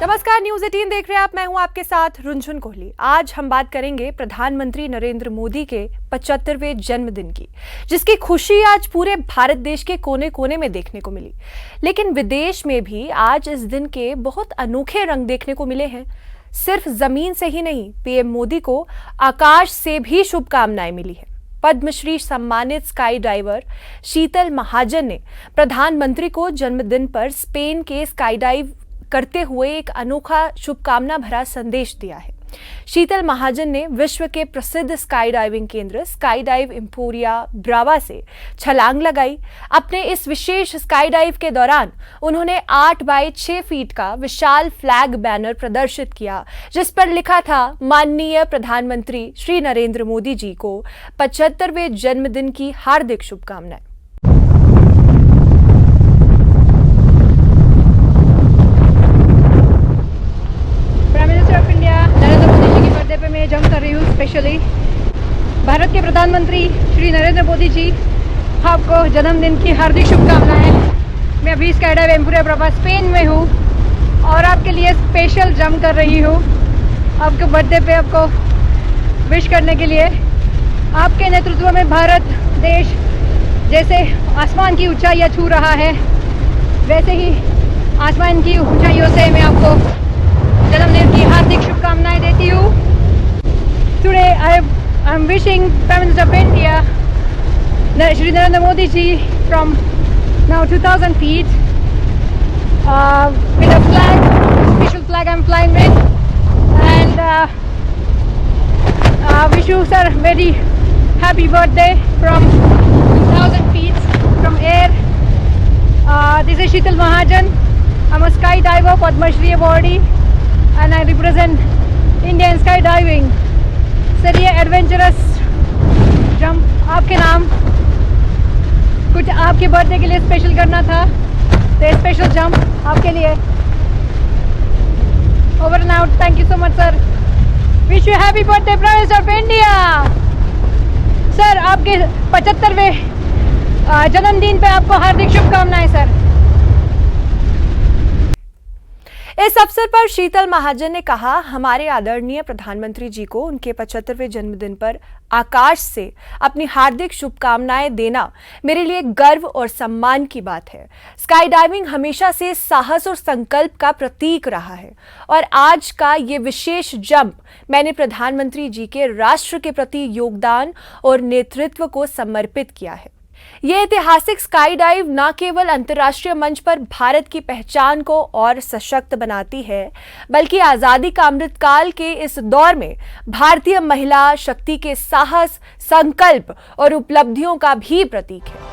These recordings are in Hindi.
नमस्कार, न्यूज 18 देख रहे हैं आप। मैं हूं आपके साथ रुंझुन कोहली। आज हम बात करेंगे प्रधानमंत्री नरेंद्र मोदी के 75वें जन्मदिन की, जिसकी खुशी आज पूरे भारत देश के कोने कोने में देखने को मिली। लेकिन विदेश में भी आज इस दिन के बहुत अनोखे रंग देखने को मिले हैं। सिर्फ जमीन से ही नहीं, पीएम मोदी को आकाश से भी शुभकामनाएं मिली है। पद्मश्री सम्मानित स्काई डाइवर शीतल महाजन ने प्रधानमंत्री को जन्मदिन पर स्पेन के स्काई डाइव करते हुए एक अनोखा शुभकामना भरा संदेश दिया है। शीतल महाजन ने विश्व के प्रसिद्ध स्काई डाइविंग केंद्र स्काई डाइव एम्पोरिया ब्रावा से छलांग लगाई। अपने इस विशेष स्काई डाइव के दौरान उन्होंने 8 बाई 6 फीट का विशाल फ्लैग बैनर प्रदर्शित किया, जिस पर लिखा था, माननीय प्रधानमंत्री श्री नरेंद्र मोदी जी को 75वें जन्मदिन की हार्दिक शुभकामनाएं। मैं जंप कर रही हूँ। स्पेशली भारत के प्रधानमंत्री श्री नरेंद्र मोदी जी, आपको जन्मदिन की हार्दिक शुभकामनाएं। मैं अभी sky dive Emporia Brava Spain में हूँ और आपके लिए स्पेशल जंप कर रही हूँ, आपके बर्थडे पे आपको विश करने के लिए। आपके नेतृत्व में भारत देश जैसे आसमान की ऊंचाइयाँ छू रहा है, वैसे ही आसमान की ऊंचाइयों से मैं आपको जन्मदिन की हार्दिक शुभकामनाएं देती हूँ। Today I'm wishing Prime Minister of India, Shri Narendra Modi ji, from now 2,000 feet with a flag, special flag I'm flying with, and wish you sir very happy birthday from 2,000 feet from air. This is Sheetal Mahajan. I'm a skydiver, Padma Shri awardee, and I represent India in skydiving. Sir, ये एडवेंचरस जंप आपके नाम कुछ आपके बर्थडे के लिए स्पेशल करना था, तो स्पेशल जंप आपके लिए। Over and out. Thank you so much sir. Wish you happy birthday prime minister of India. Sir, आपके 75वें जन्मदिन पे आपको हार्दिक शुभकामनाएं सर। इस अवसर पर शीतल महाजन ने कहा, हमारे आदरणीय प्रधानमंत्री जी को उनके 75वें जन्मदिन पर आकाश से अपनी हार्दिक शुभकामनाएं देना मेरे लिए गर्व और सम्मान की बात है। स्काई डाइविंग हमेशा से साहस और संकल्प का प्रतीक रहा है और आज का ये विशेष जंप मैंने प्रधानमंत्री जी के राष्ट्र के प्रति योगदान और नेतृत्व को समर्पित किया है। ये ऐतिहासिक स्काई डाइव न केवल अंतर्राष्ट्रीय मंच पर भारत की पहचान को और सशक्त बनाती है, बल्कि आजादी का अमृतकाल के इस दौर में भारतीय महिला शक्ति के साहस, संकल्प और उपलब्धियों का भी प्रतीक है।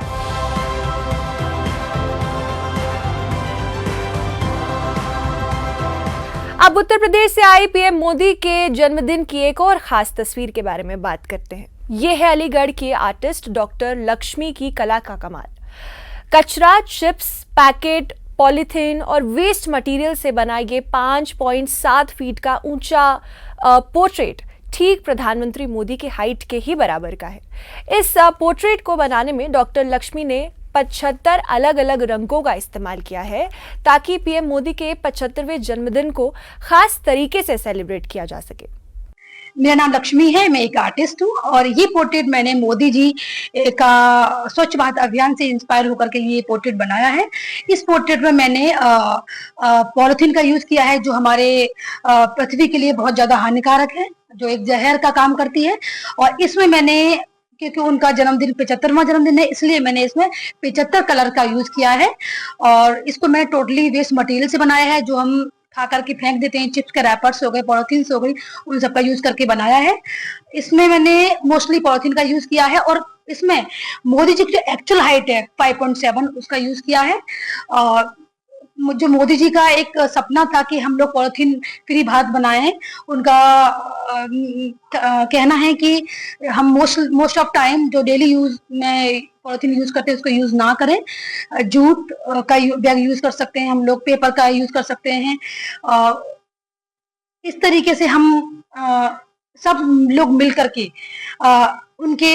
अब उत्तर प्रदेश से आई पीएम मोदी के जन्मदिन की एक और खास तस्वीर के बारे में बात करते हैं। ये है अलीगढ़ के आर्टिस्ट डॉक्टर लक्ष्मी की कला का कमाल। कचरा, चिप्स, पैकेट, पॉलीथीन और वेस्ट मटेरियल से बना ये 5.7 फीट का ऊंचा पोर्ट्रेट ठीक प्रधानमंत्री मोदी की हाइट के ही बराबर का है। इस पोर्ट्रेट को बनाने में डॉक्टर लक्ष्मी ने 75 अलग अलग रंगों का इस्तेमाल किया है, ताकि पीएम मोदी के 75वें जन्मदिन को खास तरीके से सेलिब्रेट किया जा सके। मेरा नाम लक्ष्मी है, मैं एक आर्टिस्ट हूँ और ये पोर्ट्रेट मैंने मोदी जी का स्वच्छ भारत अभियान से इंस्पायर होकर के ये पोर्ट्रेट बनाया है। इस पोर्ट्रेट में मैंने पॉलिथीन का यूज किया है, जो हमारे पृथ्वी के लिए बहुत ज्यादा हानिकारक है, जो एक जहर का काम करती है। और इसमें मैंने, क्योंकि उनका जन्मदिन 75वां जन्मदिन है, इसलिए मैंने इसमें 75 कलर का यूज किया है। और इसको मैं टोटली वेस्ट मटेरियल से बनाया है, जो हम खा करके फेंक देते हैं, चिप्स के रैपर्स हो गए, पॉलिथीन हो गई, उन सबका यूज करके बनाया है। इसमें मैंने मोस्टली पॉलिथीन का यूज किया है और इसमें मोदी जी की एक्चुअल हाइट है 5.7, उसका यूज किया है। और जो मोदी जी का एक सपना था कि हम लोग पॉलिथीन फ्री भारत बनाए हैं, उनका कहना है कि हम मोस्ट ऑफ टाइम जो डेली यूज में पॉलिथीन यूज करते हैं उसको यूज ना करें। जूट का बैग यूज कर सकते हैं हम लोग, पेपर का यूज कर सकते हैं। इस तरीके से हम सब लोग मिल करके उनके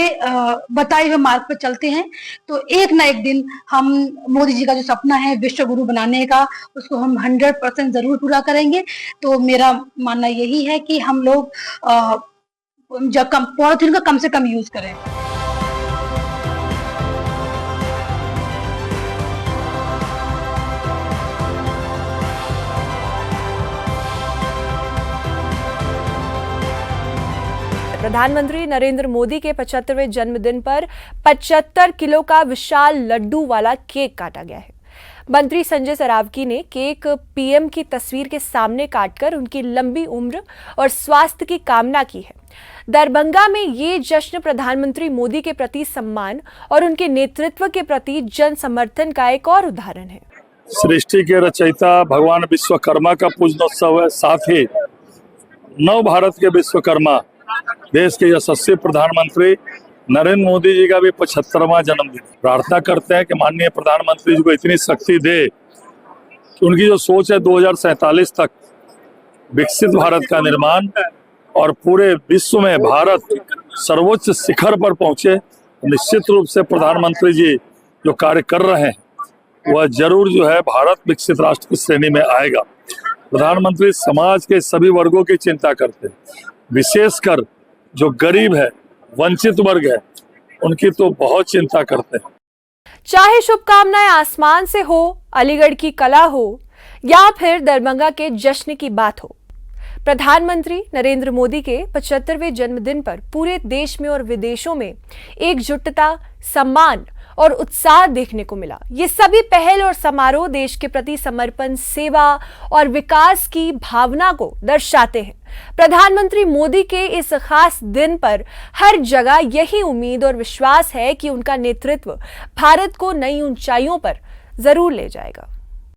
बताए हुए मार्ग पर चलते हैं तो एक ना एक दिन हम मोदी जी का जो सपना है विश्व गुरु बनाने का, उसको हम 100% जरूर पूरा करेंगे। तो मेरा मानना यही है कि हम लोग पॉलिथीन का कम से कम यूज करें। प्रधानमंत्री नरेंद्र मोदी के 75वें जन्मदिन पर 75 किलो का विशाल लड्डू वाला केक काटा गया है। मंत्री संजय सरावगी ने केक पीएम की तस्वीर के सामने काटकर उनकी लंबी उम्र और स्वास्थ्य की कामना की है। दरभंगा में ये जश्न प्रधानमंत्री मोदी के प्रति सम्मान और उनके नेतृत्व के प्रति जन समर्थन का एक और उदाहरण है। सृष्टि के रचयिता भगवान विश्वकर्मा का पूजनोत्सव है, साथ ही नव भारत के विश्वकर्मा देश के यशस्वी प्रधानमंत्री नरेंद्र मोदी जी का भी 75वां जन्मदिन। प्रार्थना करते हैं कि माननीय प्रधानमंत्री जी को इतनी शक्ति दे कि उनकी जो सोच है 2047 तक विकसित भारत का निर्माण और पूरे विश्व में भारत सर्वोच्च शिखर पर पहुंचे। निश्चित रूप से प्रधानमंत्री जी जो कार्य कर रहे हैं वह जरूर जो है भारत विकसित राष्ट्र की श्रेणी में आएगा। प्रधानमंत्री समाज के सभी वर्गों की चिंता करते हैं, विशेषकर जो गरीब है, वंचित वर्ग है, उनकी तो बहुत चिंता करते हैं। चाहे शुभकामनाएं आसमान से हो, अलीगढ़ की कला हो या फिर दरभंगा के जश्न की बात हो, प्रधानमंत्री नरेंद्र मोदी के 75वें जन्मदिन पर पूरे देश में और विदेशों में एकजुटता, सम्मान और उत्साह देखने को मिला। ये सभी पहल और समारोह देश के प्रति समर्पण, सेवा और विकास की भावना को दर्शाते हैं। प्रधानमंत्री मोदी के इस खास दिन पर हर जगह यही उम्मीद और विश्वास है कि उनका नेतृत्व भारत को नई ऊंचाइयों पर जरूर ले जाएगा।